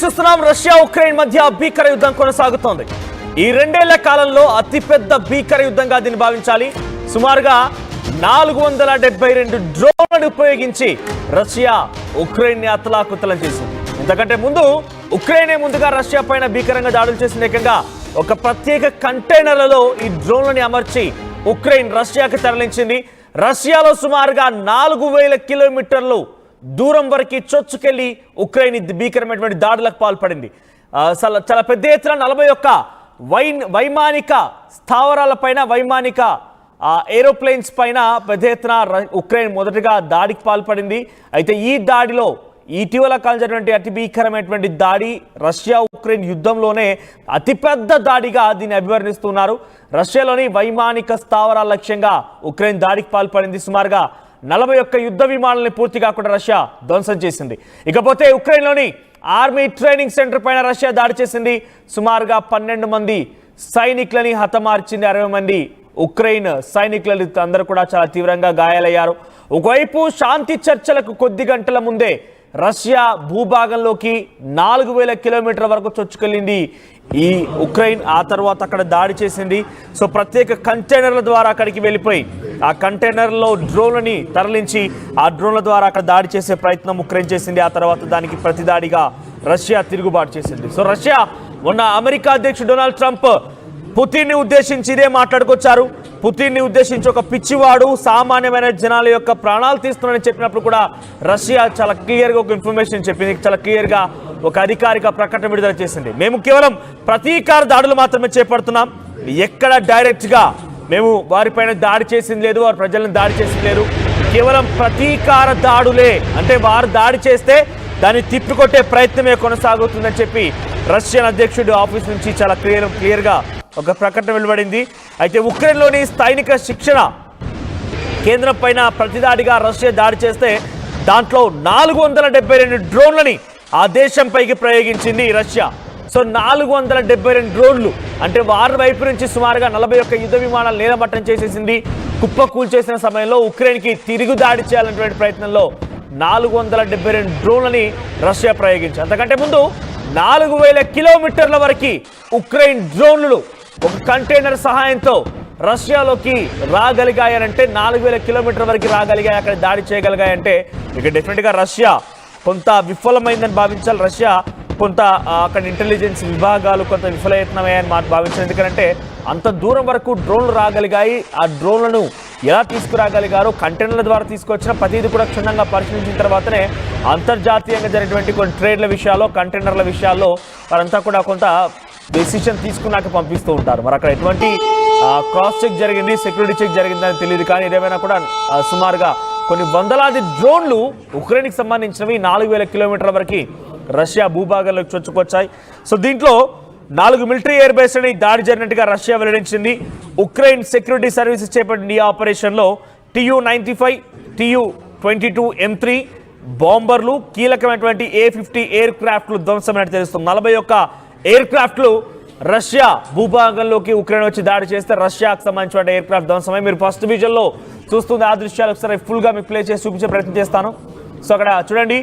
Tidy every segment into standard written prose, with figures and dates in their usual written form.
చూస్తున్నాం. Russia Ukraine మధ్య భీకర యుద్ధం కొనసాగుతోంది. ఈ రెండేళ్ల కాలంలో అతిపెద్ద భీకర యుద్ధంగా దీన్ని భావించాలి. సుమారుగా 472 డ్రోన్లను ఉపయోగించి రష్యా ఉక్రెయిన్ ని అతలాకుతలం చేసింది. ఇంతకంటే ముందు ఉక్రెయినే ముందుగా రష్యా పైన భీకరంగా దాడులు చేసిన ఏకంగా ఒక ప్రత్యేక కంటైనర్లలో ఈ డ్రోన్లని అమర్చి ఉక్రెయిన్ రష్యాకి తరలించింది. రష్యాలో సుమారుగా 4000 కిలోమీటర్లు దూరం వరకు చొచ్చుకెళ్లి ఉక్రెయిన్ భీకరమైనటువంటి దాడులకు పాల్పడింది. చాలా పెద్ద ఎత్తున 41 వైమానిక స్థావరాలపైన, వైమానిక ఏరోప్లేన్స్ పైన పెద్ద ఎత్తున ఉక్రెయిన్ మొదటగా దాడికి పాల్పడింది. అయితే ఈ దాడిలో ఇటీవల కాలం జరిగినటువంటి అతి భీకరమైనటువంటి దాడి రష్యా ఉక్రెయిన్ యుద్ధంలోనే అతిపెద్ద దాడిగా దీన్ని అభివర్ణిస్తున్నారు. రష్యాలోని వైమానిక స్థావరాల లక్ష్యంగా ఉక్రెయిన్ దాడికి పాల్పడింది. సుమారుగా 41 యుద్ధ విమానాలను పూర్తిగా కూడా రష్యా ధ్వంసం చేసింది. ఇకపోతే ఉక్రెయిన్లోని ఆర్మీ ట్రైనింగ్ సెంటర్ పైన రష్యా దాడి చేసింది. సుమారుగా 12 మంది సైనికులని హతమార్చింది. 60 మంది ఉక్రెయిన్ సైనికులు అందరూ కూడా చాలా తీవ్రంగా గాయాలయ్యారు. ఒకవైపు శాంతి చర్చలకు కొద్ది గంటల ముందే రష్యా భూభాగంలోకి 4000 కిలోమీటర్ల వరకు చొచ్చుకెళ్ళింది ఈ ఉక్రెయిన్. ఆ తర్వాత అక్కడ దాడి చేసింది. సో ప్రత్యేక కంటైనర్ల ద్వారా అక్కడికి వెళ్ళిపోయి ఆ కంటైనర్లో డ్రోన్లని తరలించి ఆ డ్రోన్ల ద్వారా అక్కడ దాడి చేసే ప్రయత్నం ఉక్రెయిన్ చేసింది. ఆ తర్వాత దానికి ప్రతిదాడిగా రష్యా తిరుగుబాటు చేసింది. సో రష్యా మొన్న అమెరికా అధ్యక్షుడు డొనాల్డ్ ట్రంప్ పుతిన్ని ఉద్దేశించి ఇదే మాట్లాడుకొచ్చారు. పుతిన్ని ఉద్దేశించి ఒక పిచ్చివాడు సామాన్యమైన జనాల యొక్క ప్రాణాలు తీస్తున్నాడని చెప్పినప్పుడు కూడా రష్యా చాలా క్లియర్గా ఒక ఇన్ఫర్మేషన్ చెప్పింది. చాలా క్లియర్గా ఒక అధికారిక ప్రకటన విడుదల చేసింది. మేము కేవలం ప్రతీకార దాడులు మాత్రమే చేపడుతున్నాం, ఎక్కడ డైరెక్ట్గా మేము వారిపైన దాడి చేసింది లేదు, వారి ప్రజలను దాడి చేసింది లేదు. కేవలం ప్రతీకార దాడులే, అంటే వారు దాడి చేస్తే దాన్ని తిప్పికొట్టే ప్రయత్నమే కొనసాగుతుందని చెప్పి రష్యన్ అధ్యక్షుడు ఆఫీస్ నుంచి చాలా క్లియర్గా ఒక ప్రకటన వెలువడింది. అయితే ఉక్రెయిన్లోని సైనిక శిక్షణ కేంద్రం పైన ప్రతిదాడిగా రష్యా దాడి చేస్తే దాంట్లో 472 డ్రోన్లని ఆ దేశంపైకి ప్రయోగించింది రష్యా. సో 472 డ్రోన్లు అంటే వారి వైపు నుంచి సుమారుగా 41 యుద్ధ విమానాలు నేలమట్టం చేసేసింది. కుప్పకూల్చేసిన సమయంలో ఉక్రెయిన్కి తిరుగు దాడి చేయాలనేటువంటి ప్రయత్నంలో 472 డ్రోన్లని రష్యా ప్రయోగించింది. అంతకంటే ముందు 4000 కిలోమీటర్ల వరకు ఉక్రెయిన్ డ్రోన్లు ఒక కంటైనర్ సహాయంతో రష్యాలోకి రాగలిగాయనంటే 4000 కిలోమీటర్ల వరకు రాగలిగాయి, అక్కడ దాడి చేయగలిగాయంటే ఇక డెఫినెట్గా రష్యా కొంత విఫలమైందని భావించాలి. రష్యా కొంత అక్కడ ఇంటెలిజెన్స్ విభాగాలు కొంత విఫలయత్నమయ్యాయని భావించాలి. ఎందుకంటే అంత దూరం వరకు డ్రోన్లు రాగలిగాయి. ఆ డ్రోన్లను ఎలా తీసుకురాగలిగారో కంటైనర్ల ద్వారా తీసుకొచ్చిన ప్రతిదీ కూడా క్షుణ్ణంగా పరిశీలించిన తర్వాతనే అంతర్జాతీయంగా జరిగినటువంటి కొన్ని ట్రేడ్ల విషయాల్లో, కంటైనర్ల విషయాల్లో వారంతా కూడా కొంత డెసిషన్ తీసుకున్నాక పంపిస్తూ ఉంటారు. మరి అక్కడ ఎటువంటి క్రాస్ చెక్ జరిగింది, సెక్యూరిటీ చెక్ జరిగిందని తెలియదు. కానీ ఏదేమైనా కూడా సుమారుగా కొన్ని వందలాది డ్రోన్లు ఉక్రెయిన్కి సంబంధించినవి 4000 కిలోమీటర్ల వరకు రష్యా భూభాగంలోకి చొచ్చుకొచ్చాయి. సో దీంట్లో 4 మిలిటరీ ఎయిర్ బేస్ అని దాడి జరిగినట్టుగా రష్యా వెల్లడించింది. ఉక్రెయిన్ సెక్యూరిటీ సర్వీసెస్ చేపట్టిన ఈ ఆపరేషన్లో TU-95, TU-22 M3 బాంబర్లు, కీలకమైనటువంటి A-50 ఎయిర్ క్రాఫ్ట్లు ధ్వంసమైనట్టు తెలుస్తుంది. 41 ఎయిర్ క్రాఫ్ట్లు రష్యా భూభాగంలోకి ఉక్రెయిన్ వచ్చి దాడి చేస్తే రష్యాకు సంబంధించిన ఎయిర్ క్రాఫ్ట్ ధ్వంసమై మీరు ఫస్ట్ విజన్లో చూస్తుంది. ఆ దృశ్యాలు ఒకసారి ఫుల్గా మీకు ప్లే చేసి చూపించే ప్రయత్నం చేస్తాను. సో అక్కడ చూడండి,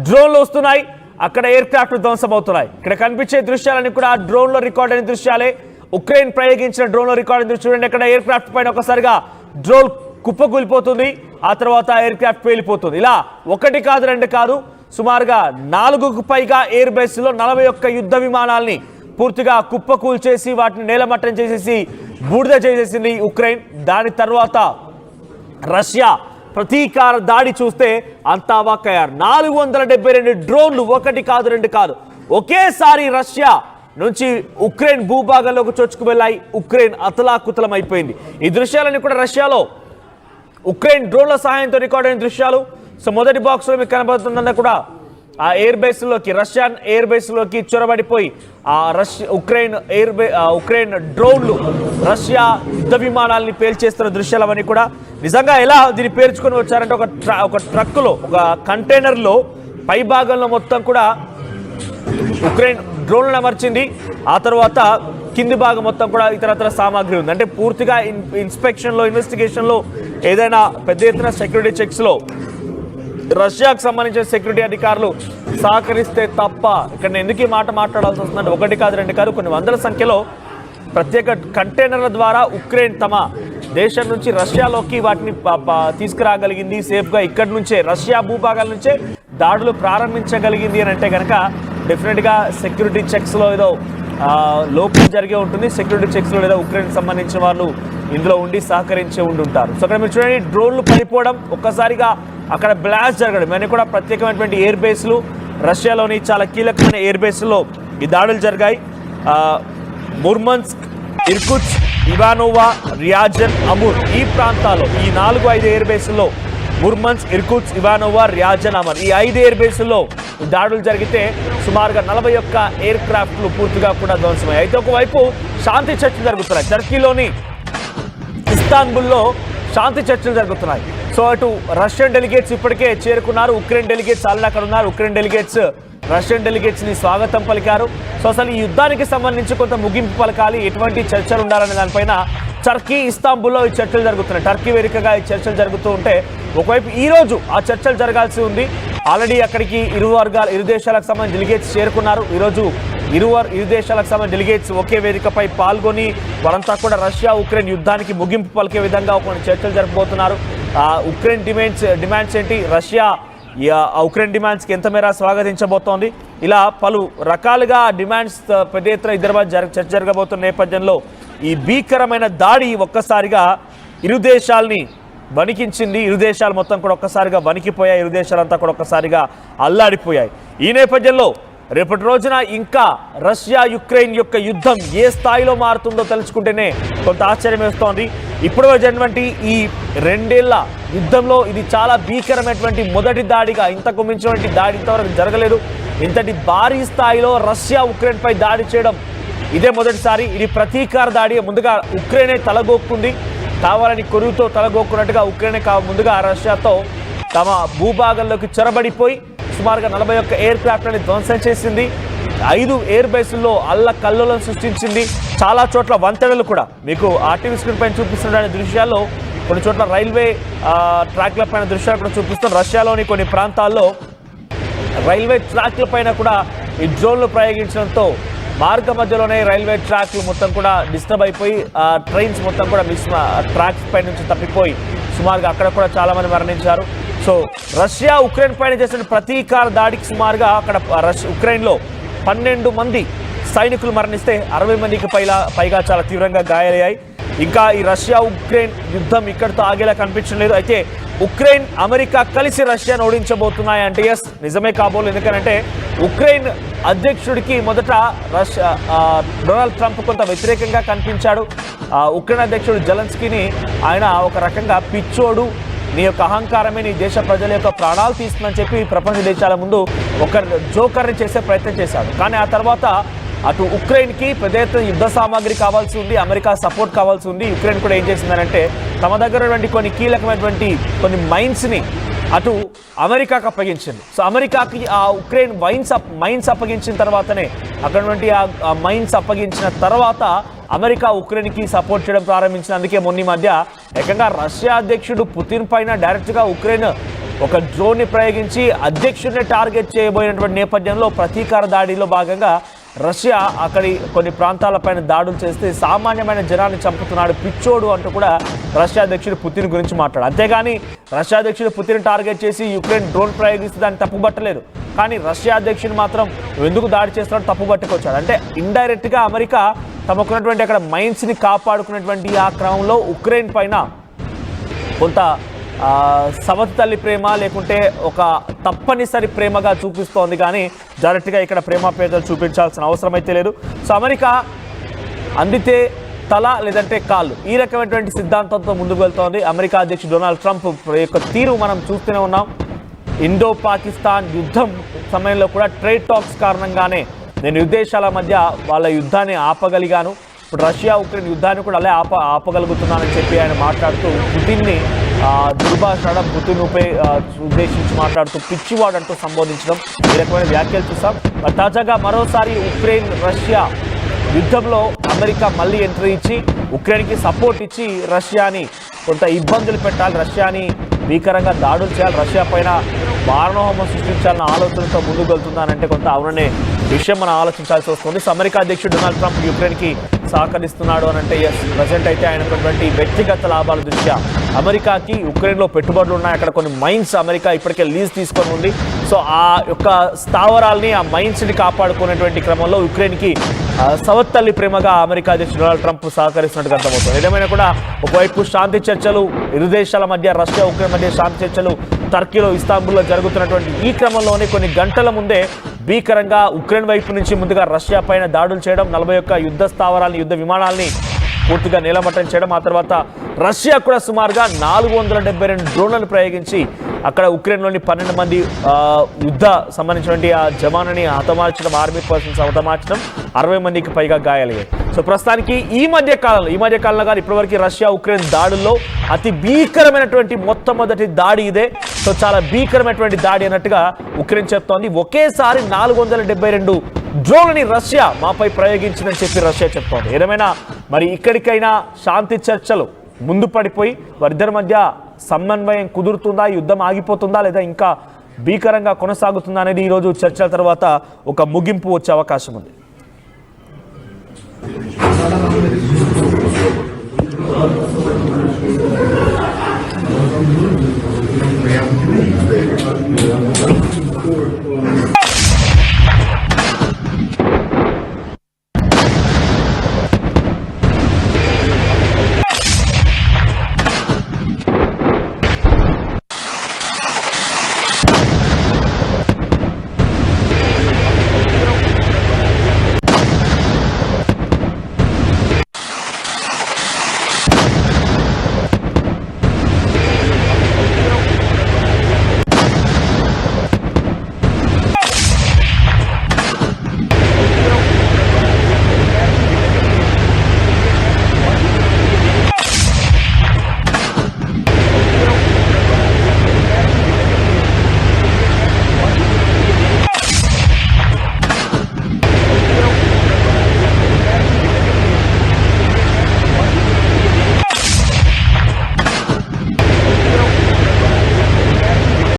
డ్రోన్లు వస్తున్నాయి, అక్కడ ఎయిర్ క్రాఫ్ట్ ధ్వంసం అవుతున్నాయి. ఇక్కడ కనిపించే దృశ్యాలన్నీ కూడా ఆ డ్రోన్లో రికార్డ్ అయిన దృశ్యాలే. ఉక్రెయిన్ ప్రయోగించిన డ్రోన్లో రికార్డ్ అయిన దృశ్యం చూడండి. అక్కడ ఎయిర్ క్రాఫ్ట్ పైన ఒకసారిగా డ్రోన్ కుప్పకూలిపోతుంది, ఆ తర్వాత ఎయిర్ క్రాఫ్ట్ పేలిపోతుంది. ఇలా ఒకటి కాదు, రెండు కాదు, సుమారుగా 4కు పైగా ఎయిర్ బేస్లో 41 యుద్ధ విమానాల్ని పూర్తిగా కుప్పకూల్చేసి వాటిని నేలమట్టం చేసేసి బూడిద చేసేసింది ఉక్రెయిన్. దాని తర్వాత రష్యా ప్రతీకార దాడి చూస్తే అంతా అవాక్కయ్యారు. 472 డ్రోన్లు, ఒకటి కాదు, రెండు కాదు, ఒకేసారి రష్యా నుంచి ఉక్రెయిన్ భూభాగంలోకి చొచ్చుకు వెళ్ళాయి. ఉక్రెయిన్ అతలాకుతలం అయిపోయింది. ఈ దృశ్యాలన్నీ కూడా రష్యాలో ఉక్రెయిన్ డ్రోన్ల సహాయంతో రికార్డ్ అయిన దృశ్యాలు. సో మొదటి బాక్స్లో మీకు కనబడుతుందన్న కూడా ఆ ఎయిర్ బేస్లోకి, రష్యన్ ఎయిర్ బేస్లోకి చొరబడిపోయి ఆ ఉక్రెయిన్ డ్రోన్లు రష్యా యుద్ధ విమానాలని పేల్చేస్తున్న దృశ్యాలు అవన్నీ కూడా నిజంగా ఎలా దీన్ని పేర్చుకొని వచ్చారంటే ఒక ట్రక్కులో, ఒక కంటైనర్లో పై భాగంలో మొత్తం కూడా ఉక్రెయిన్ డ్రోన్లను అమర్చింది. ఆ తర్వాత కింది భాగం మొత్తం కూడా ఇతరత్ర సామాగ్రి ఉంది. అంటే పూర్తిగా ఇన్స్పెక్షన్లో, ఇన్వెస్టిగేషన్లో, ఏదైనా పెద్ద ఎత్తున సెక్యూరిటీ చెక్స్లో రష్యాకు సంబంధించిన సెక్యూరిటీ అధికారులు సహకరిస్తే తప్ప ఇక్కడ నేను ఎందుకు ఈ మాట మాట్లాడాల్సి వస్తుందంటే ఒకటి కాదు రెండు కాదు కొన్ని వందల సంఖ్యలో ప్రత్యేక కంటైనర్ల ద్వారా ఉక్రెయిన్ తమ దేశం నుంచి రష్యాలోకి వాటిని తీసుకురాగలిగింది సేఫ్గా ఇక్కడి నుంచే రష్యా భూభాగాల నుంచే దాడులు ప్రారంభించగలిగింది అని అంటే కనుక డెఫినెట్గా సెక్యూరిటీ చెక్స్లో ఏదో లోపం జరిగే ఉంటుంది. సెక్యూరిటీ చెక్స్లో లేదా ఉక్రెయిన్ సంబంధించిన వాళ్ళు ఇందులో ఉండి సహకరించి ఉంటారు. సో అక్కడ మీరు చూడండి డ్రోన్లు పడిపోవడం ఒక్కసారిగా అక్కడ బ్లాస్ట్ జరగడం ఇవన్నీ కూడా ప్రత్యేకమైనటువంటి ఎయిర్ బేస్లు రష్యాలోని చాలా కీలకమైన ఎయిర్ బేస్లో ఈ దాడులు జరిగాయి. ముర్మన్స్క్, ఇర్కుట్స్క్, ఇవానోవా, రియాజన్, అమూర్ ఈ ప్రాంతాల్లో ఈ 4-5 ఎయిర్ బేస్ల్లో ముర్మన్స్క్, ఇర్కుట్స్క్, ఇవానోవా, రియాజన్, అమర్ ఈ 5 ఎయిర్ బేస్ల్లో దాడులు జరిగితే సుమారుగా 41 ఎయిర్ క్రాఫ్ట్లు పూర్తిగా కూడా ధ్వంసమయ్యాయి. అయితే ఒకవైపు శాంతి చర్చలు జరుగుతున్నాయి. టర్కీలోని ఇస్తాన్బుల్లో శాంతి చర్చలు జరుగుతున్నాయి. సో అటు రష్యన్ డెలిగేట్స్ ఇప్పటికే చేరుకున్నారు. ఉక్రెయిన్ డెలిగేట్స్ ఆల్రెడీ అక్కడ ఉన్నారు. ఉక్రెయిన్ డెలిగేట్స్ రష్యన్ డెలిగేట్స్ని స్వాగతం పలికారు. సో అసలు ఈ యుద్ధానికి సంబంధించి కొంత ముగింపు పలకాలి, ఎటువంటి చర్చలు ఉండాలనే దానిపైన టర్కీ ఇస్తాంబుల్లో ఈ చర్చలు జరుగుతున్నాయి. టర్కీ వేదికగా ఈ చర్చలు జరుగుతూ ఉంటే ఒకవైపు ఈరోజు ఆ చర్చలు జరగాల్సి ఉంది. ఆల్రెడీ అక్కడికి ఇరు దేశాలకు సంబంధించిన డెలిగేట్స్ చేరుకున్నారు. ఈరోజు ఇరు దేశాలకు సంబంధించిన డెలిగేట్స్ ఒకే వేదికపై పాల్గొని వాళ్ళంతా కూడా రష్యా ఉక్రెయిన్ యుద్ధానికి ముగింపు పలికే విధంగా కొన్ని చర్చలు జరపబోతున్నారు. ఉక్రెయిన్ డిమాండ్స్ ఏంటి, రష్యా ఉక్రెయిన్ డిమాండ్స్కి ఎంత మేర స్వాగతించబోతోంది, ఇలా పలు రకాలుగా డిమాండ్స్ పెద్ద ఎత్తున ఇద్దరి మధ్య చర్చ జరగబోతున్న నేపథ్యంలో ఈ భీకరమైన దాడి ఒక్కసారిగా ఇరు దేశాలని వణికించింది. ఇరు దేశాలు మొత్తం కూడా ఒక్కసారిగా వణికిపోయాయి. ఇరు దేశాలంతా కూడా ఒక్కసారిగా అల్లాడిపోయాయి. ఈ నేపథ్యంలో రేపటి రోజున ఇంకా రష్యా యుక్రెయిన్ యొక్క యుద్ధం ఏ స్థాయిలో మారుతుందో తెలుసుకుంటేనే కొంత ఆశ్చర్యం వేస్తోంది. ఇప్పుడు జరిగినటువంటి ఈ 2 ఏళ్ల యుద్ధంలో ఇది చాలా భీకరమైనటువంటి మొదటి దాడిగా, ఇంతకు మించినటువంటి దాడి ఇంతవరకు జరగలేదు. ఇంతటి భారీ స్థాయిలో రష్యా ఉక్రెయిన్ పై దాడి చేయడం ఇదే మొదటిసారి. ఇది ప్రతీకార దాడి. ముందుగా ఉక్రెయినే తలగొక్కుంది, కావాలని కొరువుతో తలగొక్కున్నట్టుగా ఉక్రెయినే ముందుగా రష్యాతో తమ భూభాగంలోకి చొరబడిపోయి సుమారుగా 41 ఎయిర్ క్రాఫ్ట్లని ధ్వంసం చేసింది. 5 ఎయిర్ బేస్ల్లో అల్లకల్లోలను సృష్టించింది. చాలా చోట్ల వంతెనలు కూడా మీకు ఆర్టీవీ స్క్రీన్ పైన చూపిస్తున్న దృశ్యాల్లో కొన్ని చోట్ల రైల్వే ట్రాక్ల పైన దృశ్యాలు కూడా చూపిస్తాం. రష్యాలోని కొన్ని ప్రాంతాల్లో రైల్వే ట్రాక్ల పైన కూడా ఈ డ్రోన్లు ప్రయోగించడంతో మార్గ మధ్యలోనే రైల్వే ట్రాక్లు మొత్తం కూడా డిస్టర్బ్ అయిపోయి ట్రైన్స్ మొత్తం కూడా ట్రాక్స్ పై నుంచి తప్పిపోయి సుమారుగా అక్కడ కూడా చాలామంది మరణించారు. సో రష్యా ఉక్రెయిన్ పైన చేసిన ప్రతీకార దాడికి సుమారుగా అక్కడ ఉక్రెయిన్లో 12 మంది సైనికులు మరణిస్తే 60 మందికి పైగా చాలా తీవ్రంగా గాయాలయ్యాయి. ఇంకా ఈ రష్యా ఉక్రెయిన్ యుద్ధం ఇక్కడితో ఆగేలా కనిపించడం లేదు. అయితే ఉక్రెయిన్ అమెరికా కలిసి రష్యాను ఓడించబోతున్నాయి అంటే ఎస్ నిజమే కాబోలు. ఎందుకంటే ఉక్రెయిన్ అధ్యక్షుడికి మొదట డొనాల్డ్ ట్రంప్ కొంత వ్యతిరేకంగా కనిపించాడు. ఉక్రెయిన్ అధ్యక్షుడు జెలెన్స్కీని ఆయన ఒక రకంగా పిచ్చోడు, నీ యొక్క అహంకారమే నీ దేశ ప్రజల యొక్క ప్రాణాలు తీస్తుందని చెప్పి ప్రపంచ దేశాల ముందు ఒక జోకర్ని చేసే ప్రయత్నం చేశాడు. కానీ ఆ తర్వాత అటు ఉక్రెయిన్కి పెద్ద ఎత్తున యుద్ధ సామాగ్రి కావాల్సి ఉంది, అమెరికా సపోర్ట్ కావాల్సి ఉంది. యుక్రెయిన్ కూడా ఏం చేసిందనంటే తమ దగ్గర ఉన్నటువంటి కొన్ని కీలకమైనటువంటి కొన్ని మైన్స్ని అటు అమెరికాకు అప్పగించింది. సో అమెరికాకి ఆ ఉక్రెయిన్ మైన్స్ అప్పగించిన తర్వాతనే అక్కడ నుండి ఆ మైన్స్ అప్పగించిన తర్వాత అమెరికా ఉక్రెయిన్కి సపోర్ట్ చేయడం ప్రారంభించిన. అందుకే మొన్న మధ్య ఏకంగా రష్యా అధ్యక్షుడు పుతిన్ పైన డైరెక్ట్గా ఉక్రెయిన్ ఒక డ్రోన్ని ప్రయోగించి అధ్యక్షుడిని టార్గెట్ చేయబోయినటువంటి నేపథ్యంలో ప్రతీకార దాడిలో భాగంగా రష్యా అక్కడి కొన్ని ప్రాంతాలపైన దాడులు చేస్తే సామాన్యమైన జనాన్ని చంపుతున్నాడు, పిచ్చోడు అంటూ కూడా రష్యా అధ్యక్షుడు పుతిన్ గురించి మాట్లాడు. అంతేగాని రష్యా అధ్యక్షుడు పుతిన్ టార్గెట్ చేసి యుక్రెయిన్ డ్రోన్ ప్రయోగిస్తే దాన్ని తప్పుబట్టలేదు. కానీ రష్యా అధ్యక్షుడు మాత్రం ఎందుకు దాడి చేస్తున్నాడు తప్పుబట్టుకొచ్చాడు. అంటే ఇండైరెక్ట్గా అమెరికా తమకున్నటువంటి అక్కడ మైన్స్ని కాపాడుకున్నటువంటి ఆ క్రమంలో ఉక్రెయిన్ పైన కొంత సమతి తల్లి ప్రేమ లేకుంటే ఒక తప్పనిసరి ప్రేమగా చూపిస్తోంది. కానీ డైరెక్ట్గా ఇక్కడ ప్రేమాపేదలు చూపించాల్సిన అవసరం అయితే లేదు. సో అమెరికా అందితే తల లేదంటే కాళ్ళు ఈ రకమైనటువంటి సిద్ధాంతంతో ముందుకు వెళ్తోంది. అమెరికా అధ్యక్షుడు డొనాల్డ్ ట్రంప్ యొక్క తీరు మనం చూస్తూనే ఉన్నాం. ఇండో పాకిస్తాన్ యుద్ధం సమయంలో కూడా ట్రేడ్ టాక్స్ కారణంగానే నేను దేశాల మధ్య వాళ్ళ యుద్ధాన్ని ఆపగలిగాను, ఇప్పుడు రష్యా ఉక్రెయిన్ యుద్ధాన్ని కూడా అలా ఆపగలుగుతున్నానని చెప్పి ఆయన మాట్లాడుతూ పుతిన్ని దుర్భాషడం, పుతిన్ ఉద్దేశించి మాట్లాడుతూ పిచ్చివాడు అంటూ సంబోధించడం ఈ రకమైన వ్యాఖ్యలు చూసాం. తాజాగా మరోసారి ఉక్రెయిన్ రష్యా యుద్ధంలో అమెరికా మళ్ళీ ఎంట్రీ ఇచ్చి ఉక్రెయిన్కి సపోర్ట్ ఇచ్చి రష్యాని కొంత ఇబ్బందులు పెట్టాలి, రష్యాని భీకరంగా దాడులు చేయాలి, రష్యా పైన మారణహోమం సృష్టించాలన్న ఆలోచనతో ముందుకు వెళ్తుందానంటే కొంత అవుననే విషయం మనం ఆలోచించాల్సి వస్తుంది. సో అమెరికా అధ్యక్షుడు డొనాల్డ్ ట్రంప్ యుక్రెయిన్కి సహకరిస్తున్నాడు అని అంటే ఎస్, ప్రజెంట్ అయితే ఆయనటువంటి వ్యక్తిగత లాభాల దృష్ట్యా అమెరికాకి ఉక్రెయిన్లో పెట్టుబడులు ఉన్నాయి. అక్కడ కొన్ని మైన్స్ అమెరికా ఇప్పటికే లీజ్ తీసుకొని ఉంది. సో ఆ యొక్క స్థావరాల్ని, ఆ మైన్స్ని కాపాడుకునేటువంటి క్రమంలో ఉక్రెయిన్కి సవత్తల్లి ప్రేమగా అమెరికా అధ్యక్షుడు డొనాల్డ్ ట్రంప్ సహకరిస్తున్నట్టుగా అర్థమవుతుంది. ఏదేమైనా కూడా ఒకవైపు శాంతి చర్చలు, ఇరు దేశాల మధ్య, రష్యా ఉక్రెయిన్ మధ్య శాంతి చర్చలు టర్కీలో, ఇస్తాంబుల్లో జరుగుతున్నటువంటి ఈ క్రమంలోనే కొన్ని గంటల ముందే భీకరంగా ఉక్రెయిన్ వైపు నుంచి ముందుగా రష్యా పైన దాడులు చేయడం, 41 యుద్ధ స్థావరాలని, యుద్ధ విమానాలని పూర్తిగా నేలమట్టం చేయడం, ఆ తర్వాత రష్యా కూడా సుమారుగా 472 డ్రోన్లను ప్రయోగించి అక్కడ ఉక్రెయిన్లోని 12 మంది యుద్ధ సంబంధించినటువంటి ఆ జవానుని హతమార్చడం, ఆర్మీ పర్సన్స్ హతమార్చడం, 60 మందికి పైగా గాయాలయ్యాయి. సో ప్రస్తుతానికి ఈ మధ్య కాలంలో కానీ ఇప్పటివరకు రష్యా ఉక్రెయిన్ దాడుల్లో అతి భీకరమైనటువంటి మొట్టమొదటి దాడి ఇదే. సో చాలా భీకరమైనటువంటి దాడి అన్నట్టుగా ఉక్రెయిన్ చెప్తోంది. ఒకేసారి 472 డ్రోన్లని రష్యా మాపై ప్రయోగించిందని చెప్పి రష్యా చెప్తోంది. ఏదేమైనా మరి ఇక్కడికైనా శాంతి చర్చలు ముందు పడిపోయి వారిద్దరి మధ్య సమన్వయం కుదురుతుందా, యుద్ధం ఆగిపోతుందా, లేదా ఇంకా భీకరంగా కొనసాగుతుందా అనేది ఈరోజు చర్చల తర్వాత ఒక ముగింపు వచ్చే అవకాశం ఉంది.